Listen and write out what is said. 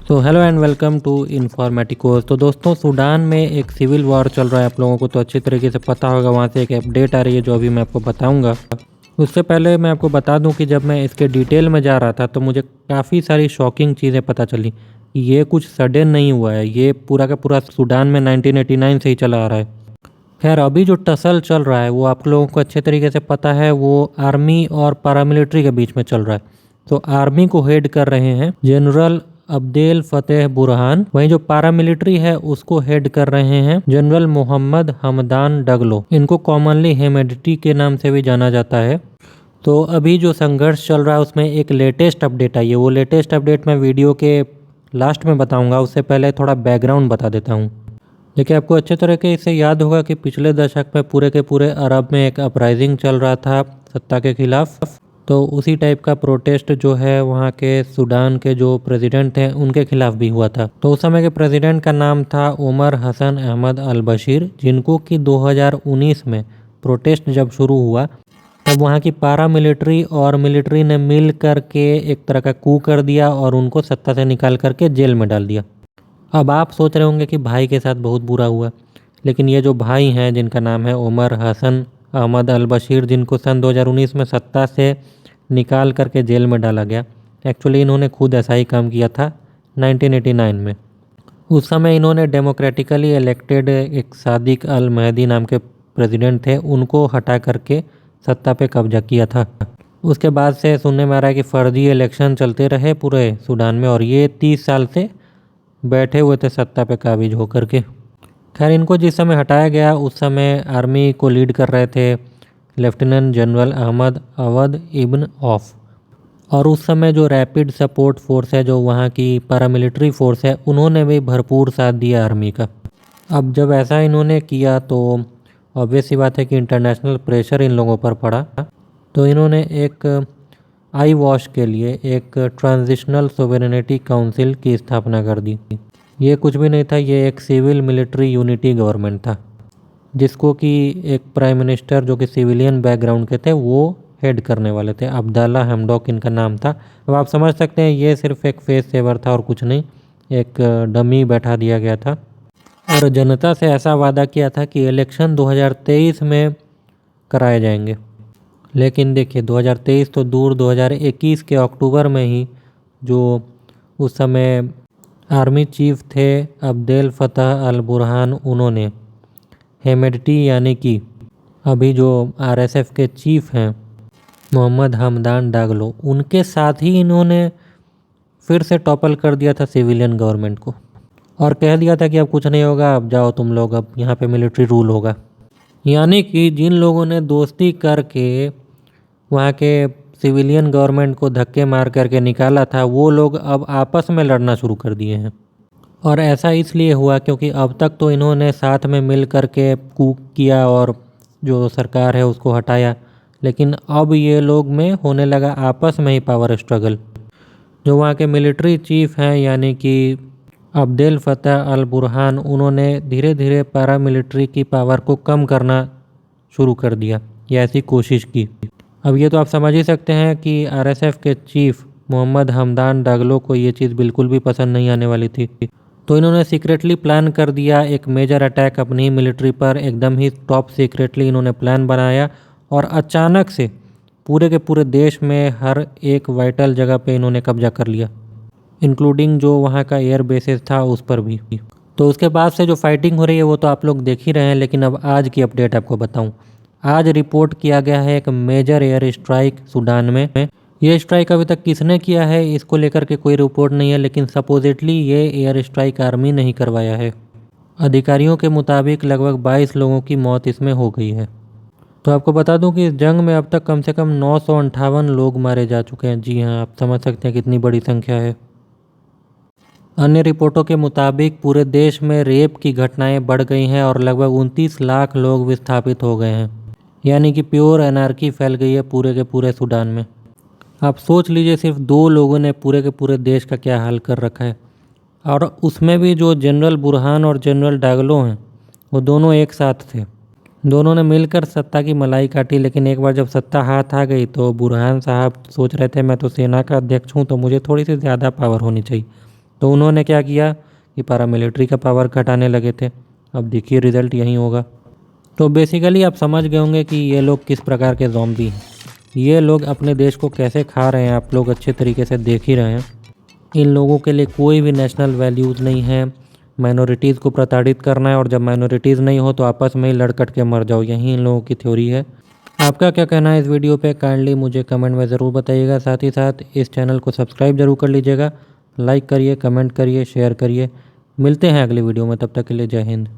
तो hello and welcome to इन्फॉर्मेटिकोस। तो दोस्तों, सूडान में एक सिविल वॉर चल रहा है। आप लोगों को तो अच्छी तरीके से पता होगा, वहाँ से एक अपडेट आ रही है जो अभी मैं आपको बताऊंगा। उससे पहले मैं आपको बता दूं कि जब मैं इसके डिटेल में जा रहा था तो मुझे काफ़ी सारी शॉकिंग चीज़ें पता चली। ये कुछ सडन नहीं हुआ है, ये पूरा का पूरा सूडान में 1989 से ही चला आ रहा है। खैर, अभी जो टसल चल रहा है वो आप लोगों को अच्छे तरीके से पता है, वो आर्मी और पैरामिलिट्री के बीच में चल रहा है। तो आर्मी को हेड कर रहे हैं जनरल अब्देल फतेह बुरहान, वहीं जो पैरामिलिट्री है उसको हेड कर रहे हैं जनरल मोहम्मद हमदान डगलो। इनको कॉमनली हेमेडिटी के नाम से भी जाना जाता है। तो अभी जो संघर्ष चल रहा है उसमें एक लेटेस्ट अपडेट आई है। वो लेटेस्ट अपडेट मैं वीडियो के लास्ट में बताऊंगा। उससे पहले थोड़ा बैकग्राउंड बता देता हूँ। देखिए, आपको अच्छे तरीके से याद होगा कि पिछले दशक में पूरे के पूरे अरब में एक अपराइजिंग चल रहा था सत्ता के खिलाफ। तो उसी टाइप का प्रोटेस्ट जो है वहाँ के सूडान के जो प्रेसिडेंट हैं उनके खिलाफ भी हुआ था। तो उस समय के प्रेसिडेंट का नाम था उमर हसन अहमद अल बशीर, जिनको कि 2019 में प्रोटेस्ट जब शुरू हुआ तब वहाँ की पैरामिलिट्री और मिलिट्री ने मिल करके एक तरह का कू कर दिया और उनको सत्ता से निकाल करके जेल में डाल दिया। अब आप सोच रहे होंगे कि भाई के साथ बहुत बुरा हुआ, लेकिन ये जो भाई हैं जिनका नाम है उमर हसन अहमद अल बशीर, जिनको सन 2019 में सत्ता से निकाल करके जेल में डाला गया, एक्चुअली इन्होंने खुद ऐसा ही काम किया था 1989 में। उस समय इन्होंने डेमोक्रेटिकली इलेक्टेड एक सादिक अल महदी नाम के प्रेसिडेंट थे, उनको हटा करके सत्ता पे कब्जा किया था। उसके बाद से सुनने में आ रहा है कि फर्जी इलेक्शन चलते रहे पूरे सूडान में और ये 30 साल से बैठे हुए थे सत्ता पे काबिज होकर के। खैर, इनको जिस समय हटाया गया उस समय आर्मी को लीड कर रहे थे lieutenant general Ahmed Awad Ibn Auf. और उस समय जो रैपिड सपोर्ट फोर्स है, जो वहाँ की पैरामिलिट्री फोर्स है, उन्होंने भी भरपूर साथ दिया आर्मी का। अब जब ऐसा इन्होंने किया तो ऑब्वियस सी बात है कि इंटरनेशनल प्रेशर इन लोगों पर पड़ा। तो इन्होंने एक आई वॉश के लिए एक ट्रांजिशनल सोवेरेनिटी काउंसिल की स्थापना कर दी। ये कुछ भी नहीं था, ये एक सिविल मिलिट्री यूनिटी गवर्नमेंट था, जिसको कि एक प्राइम मिनिस्टर जो कि सिविलियन बैकग्राउंड के थे वो हेड करने वाले थे। अब्दुल्ला हमडोक इनका नाम था। अब आप समझ सकते हैं ये सिर्फ एक फेस सेवर था और कुछ नहीं, एक डमी बैठा दिया गया था। और जनता से ऐसा वादा किया था कि इलेक्शन 2023 में कराए जाएंगे। लेकिन देखिए, 2023 तो दूर, 2021 के अक्टूबर में ही जो उस समय आर्मी चीफ थे अब्देल फतह अल बुरहान, उन्होंने हेमेडटी यानी कि अभी जो आरएसएफ के चीफ हैं मोहम्मद हमदान डागलो, उनके साथ ही इन्होंने फिर से टॉपल कर दिया था सिविलियन गवर्नमेंट को और कह दिया था कि अब कुछ नहीं होगा, अब जाओ तुम लोग, अब यहाँ पे मिलिट्री रूल होगा। यानी कि जिन लोगों ने दोस्ती करके वहाँ के सिविलियन गवर्नमेंट को धक्के मार करके निकाला था, वो लोग अब आपस में लड़ना शुरू कर दिए हैं। और ऐसा इसलिए हुआ क्योंकि अब तक तो इन्होंने साथ में मिल करके कूक किया और जो सरकार है उसको हटाया, लेकिन अब ये लोग में होने लगा आपस में ही पावर स्ट्रगल। जो वहाँ के मिलिट्री चीफ हैं यानी कि अब्देल फतह अल बुरहान, उन्होंने धीरे धीरे पैरामिलिट्री की पावर को कम करना शुरू कर दिया या ऐसी कोशिश की। अब ये तो आप समझ ही सकते हैं कि आरएसएफ के चीफ मोहम्मद हमदान डागलो को ये चीज़ बिल्कुल भी पसंद नहीं आने वाली थी। तो इन्होंने सीक्रेटली प्लान कर दिया एक मेजर अटैक अपनी मिलिट्री पर। एकदम ही टॉप सीक्रेटली इन्होंने प्लान बनाया और अचानक से पूरे के पूरे देश में हर एक वाइटल जगह पे इन्होंने कब्जा कर लिया, इंक्लूडिंग जो वहाँ का एयर बेसिस था उस पर भी। तो उसके बाद से जो फाइटिंग हो रही है वो तो आप लोग देख ही रहे हैं, लेकिन अब आज की अपडेट आपको बताऊं। आज रिपोर्ट किया गया है एक मेजर एयर स्ट्राइक सूडान में। ये स्ट्राइक अभी तक किसने किया है इसको लेकर के कोई रिपोर्ट नहीं है, लेकिन सपोजिटली ये एयर स्ट्राइक आर्मी ने ही करवाया है। अधिकारियों के मुताबिक लगभग 22 लोगों की मौत इसमें हो गई है। तो आपको बता दूं कि इस जंग में अब तक कम से कम 958 लोग मारे जा चुके हैं। जी हाँ, आप समझ सकते हैं कितनी बड़ी संख्या है। अन्य रिपोर्टों के मुताबिक पूरे देश में रेप की घटनाएं बढ़ गई हैं और लगभग 29 लाख लोग विस्थापित हो गए हैं। यानी कि प्योर एनार्की फैल गई है पूरे के पूरे सूडान में। आप सोच लीजिए, सिर्फ 2 लोगों ने पूरे के पूरे देश का क्या हाल कर रखा है। और उसमें भी जो जनरल बुरहान और जनरल डागलो हैं वो दोनों एक साथ थे। दोनों ने मिलकर सत्ता की मलाई काटी, लेकिन एक बार जब सत्ता हाथ आ गई तो बुरहान साहब सोच रहे थे मैं तो सेना का अध्यक्ष हूँ तो मुझे थोड़ी सी ज़्यादा पावर होनी चाहिए। तो उन्होंने क्या किया कि पैरामिलिट्री का पावर घटाने लगे थे। अब देखिए रिज़ल्ट यही होगा। तो बेसिकली आप समझ गए होंगे कि ये लोग किस प्रकार के ज़ॉम्बी हैं। ये लोग अपने देश को कैसे खा रहे हैं, आप लोग अच्छे तरीके से देख ही रहे हैं। इन लोगों के लिए कोई भी नेशनल वैल्यूज़ नहीं है। माइनॉरिटीज़ को प्रताड़ित करना है, और जब माइनॉरिटीज़ नहीं हो तो आपस में ही लड़कट के मर जाओ, यही इन लोगों की थ्योरी है। आपका क्या कहना है इस वीडियो पे, काइंडली मुझे कमेंट में ज़रूर बताइएगा। साथ ही साथ इस चैनल को सब्सक्राइब जरूर कर लीजिएगा। लाइक करिए, कमेंट करिए, शेयर करिए। मिलते हैं अगली वीडियो में, तब तक के लिए जय हिंद।